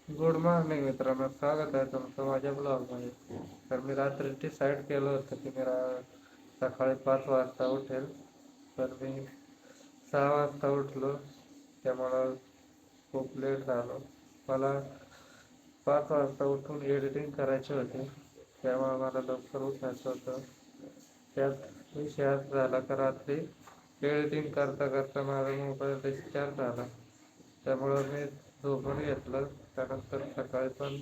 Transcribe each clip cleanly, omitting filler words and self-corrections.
Good morning मित्रांनो, स्वागत आहे तुमचं माझ्या ब्लॉगमध्ये. तर मी रात्री डिसाईड केलं होतं की मी सकाळी 5 वाजता उठेल. तर मी 6 वाजता उठलो, त्यामुळं खूप लेट झालो. मला 5 वाजता उठून एडिटिंग करायची होती, त्यामुळे मला लवकर उठायचं होतं. त्यात विषय असा झाला का रात्री एडिटिंग करता करता माझा मोबाईल डिस्चार्ज झाला, त्यामुळं मी झोपून घेतलं. त्यानंतर सकाळी पण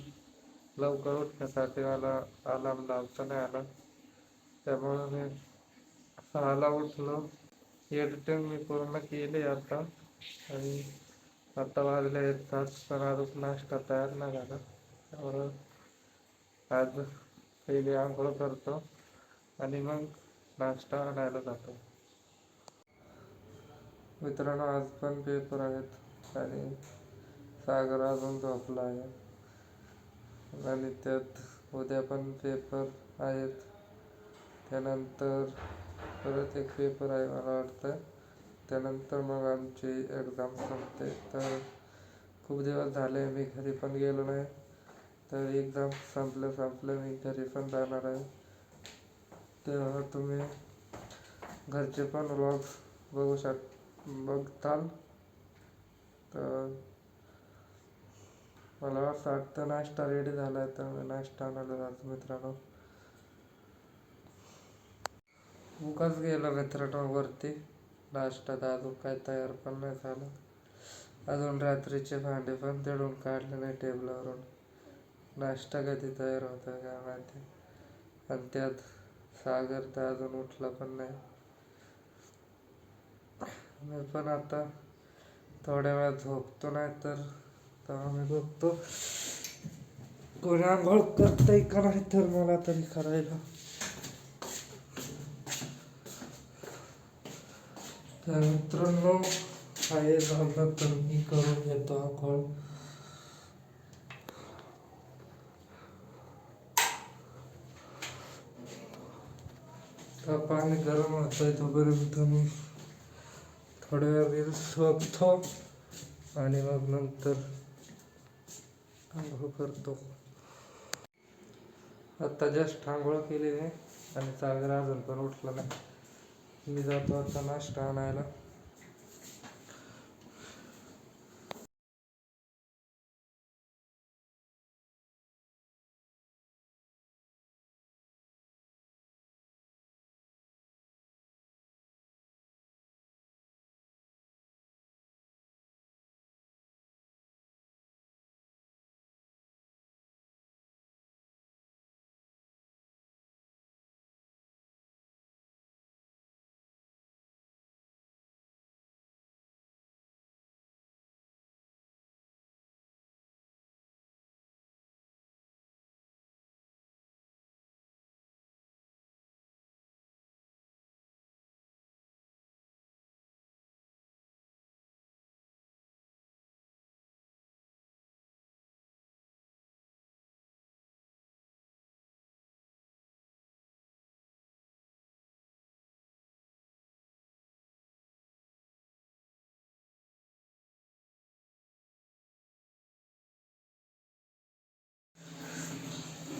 लवकर उठण्यासाठी मला अलार्म लावता नाही आला, त्यामुळं मी 6ला उठलो. एडिटिंग मी पूर्ण केली आता, आणि आता वाजले आहेत 7, पण अजून नाश्ता तयार नाही झाला. त्यामुळं आज पहिले आंघोळ करतो आणि मग नाश्ता आणायला जातो. मित्रांनो, आज पण पेपर आहेत आणि सागर अजून झोपला आहे, आणि त्यात उद्या पण पेपर आहेत. त्यानंतर परत एक पेपर आहे मला वाटतं, त्यानंतर मग आमची एक्झाम संपते. तर खूप दिवस झाले मी घरी पण गेलो नाही, तर एक्झाम संपलं मी घरी पण जाणार आहे. तेव्हा तुम्ही घरचे पण व्लॉग्स बघताल. तर मला असं वाटतं नाश्ता रेडी झाला आहे, तर मी नाश्ता आणायला जातो मित्रांनो. उगाच गेलो मित्रांनो वरती. नाश्ता अजून काय तयार पण नाही झाला. अजून रात्रीचे भांडे पण तेडून काढले नाही टेबलावरून. नाश्ता कधी तयार होता काय माहिती. आणि त्यात सागर तर अजून उठला पण नाही. मी पण आता थोड्या वेळात झोपतो, नाही तर तेव्हा मी बघतो कोणी आंघोळ करतंय का नाही, तर मला तरी करायला. तर मित्रांनो, आहे झालं तर मी करून घेतो आंघोळ. तर पाणी गरम होतंय तोपर्यंत मी थोड्या वेळ रील्स बघतो आणि मग नंतर आंघोळ करतो. आता जस्ट आंघोळ केली आहे आणि सागर अजून पण उठला नाही. मी जातो आता नाश्ता आणायला.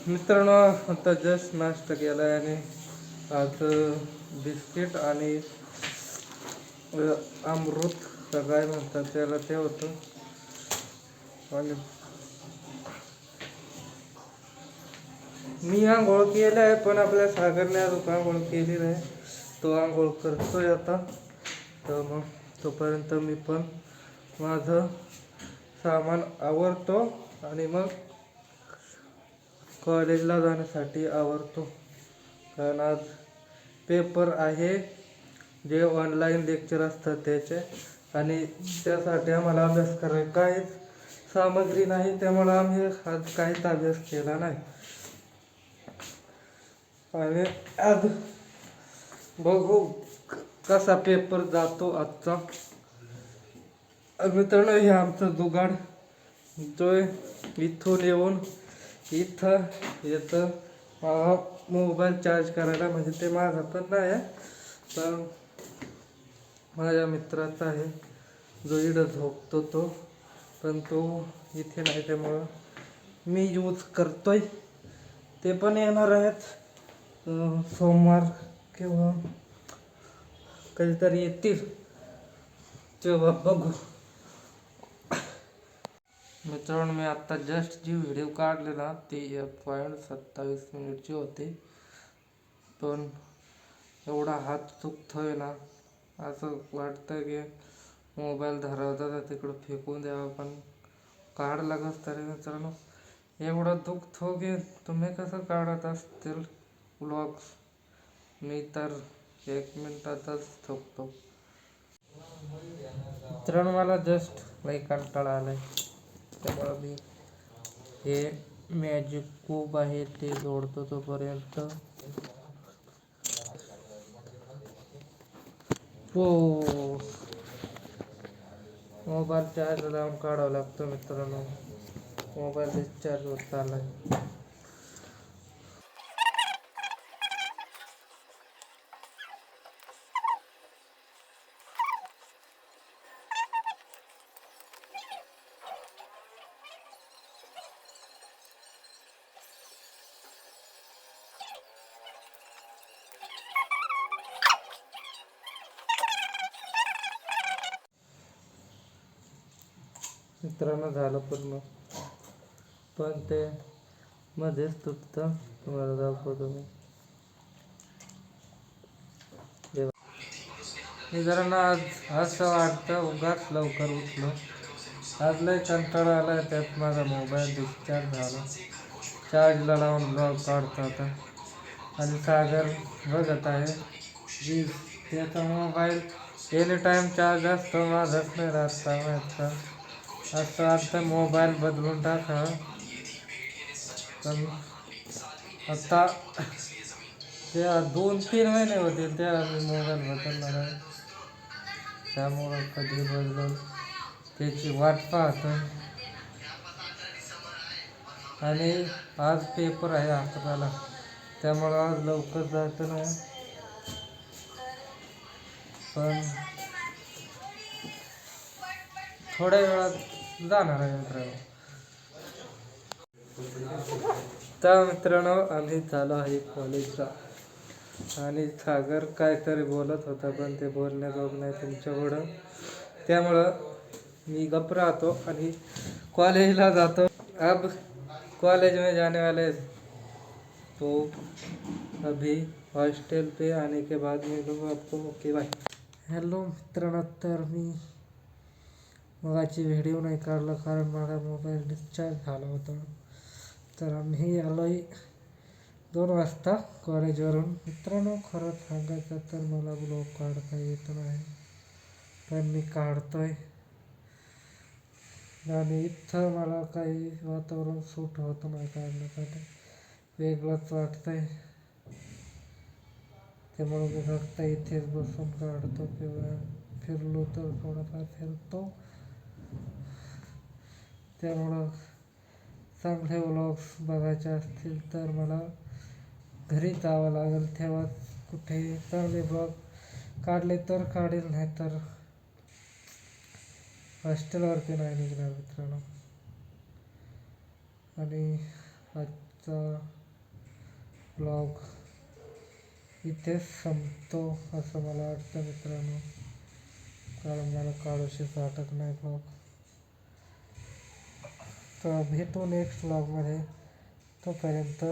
मित्रांनो, आता जस्ट नाश्ता केला आहे आणि आज बिस्किट आणि अमृत काय म्हणतात त्याला ते होतं. आणि मी आंघोळ केलं आहे, पण आपल्या सागरने अजून आंघोळ केली नाही. तो आंघोळ करतोय आता. तर मग तोपर्यंत मी पण माझं सामान आवरतो आणि मग कॉलेजला जाण्यासाठी आवरतो. कारण आज पेपर आहे, जे ऑनलाईन लेक्चर असतात त्याचे, आणि त्यासाठी आम्हाला अभ्यास करायला काहीच सामग्री नाही, त्यामुळे आम्ही आज काहीच अभ्यास केला नाही. आणि आज बघू कसा पेपर जातो आजचा. मित्रांनो, हे आमचं जुगाड, जो इथून येऊन इथं येतं मोबाईल चार्ज करायला. म्हणजे ते माझा पण नाही आहे, तर माझ्या मित्राचा आहे, जो इथं झोपतो तो. पण तो इथे नाही, त्यामुळं मी यूज करतोय. ते पण येणार आहेत सोमवार किंवा कधीतरी येतील, तेव्हा बघू. मित्रांनो, मी आत्ता जस्ट जी व्हिडिओ काढलेला ती 1.27 मिनिटची होती, पण एवढा हात दुखतोय ना, असं वाटतं की मोबाईल धरावता तर तिकडं फेकून द्यावा, पण काढला कसं तरी. मित्रांनो, एवढं दुखतो की तुम्ही कसं काढत असतील व्लॉग्स, मी तर 1 मिनिटातच थकतो. मित्रांनो, मला जस्ट लई कंटाळा आलाय, त्यामुळं मी हे मॅजिक क्यूब आहे ते जोडतो. तोपर्यंत हो, मोबाईल चार्ज लावून काढावं लागतं मित्रांनो, मोबाईल डिस्चार्ज होत चाललाय. मित्रांनो, झालं पूर्ण, पण ते मध्येच तुटतं. तुम्हाला दाखवतो मी. मित्रांनो, आज असं वाटतं उगाच लवकर उठलो, आज लय कंटाळा आला. त्यात माझा मोबाईल डिस्चार्ज झाला, चार्जला लावून ब्लॉग काढतो आता. आणि सागर बघत आहे जी त्याचा मोबाईल एनी टाईम चार्ज असतो, माझाच नाही राहत का. असं वाटतं मोबाईल बदलून टाका, पण आता त्या 2-3 महिने होतील त्या मी मोबाईल बदलणार आहे, त्यामुळं कधी बदलून त्याची वाट पाहतो. आणि आज पेपर आहे 11ला, त्यामुळं आज लवकर जायचं नाही, पण थोड्या वेळात जाणार आहे मित्रांनो. तर मित्रांनो, आम्ही चालू आहे कॉलेजला, आणि सागर काहीतरी बोलत होता, पण ते बोलण्याजोग नाही तुमच्याकडं, त्यामुळं मी गप्प राहतो आणि कॉलेजला जातो. अब कॉलेज में जाने वाले, तो अभी हॉस्टेल पे आने के बाद मिलूंगा आपको. Okay, bye. हॅलो मित्रांनो, तर मी मगाची व्हिडिओ नाही काढला कारण माझा मोबाईल डिस्चार्ज झाला होता. तर आम्ही आलो आहे 2 वाजता कॉलेजवरून. मित्रांनो, खरं सांगायचं तर मला ब्लॉग काढता येत नाही, पण मी काढतोय. आणि इथं मला काही वातावरण सूट होत नाही काढण्यासाठी, वेगळंच वाटतंय, त्यामुळं मी फक्त इथेच बसून काढतो किंवा फिरलो तर थोडाफार फिरतो. त्यामुळं चांगले व्लॉग्स बघायचे असतील तर मला घरी जावं लागेल, तेव्हा कुठे चांगले ब्लॉग काढले तर काढेल, नाही तर हॉस्टेलवरती नाही निघणार मित्रांनो. आणि आजचा ब्लॉग इथेच संपतो असं मला वाटतं मित्रांनो, कारण मला काढूशीच वाटत नाही ब्लॉग. तर भेटू नेक्स्ट ब्लॉगमध्ये, तोपर्यंत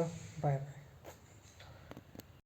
बाय बाय.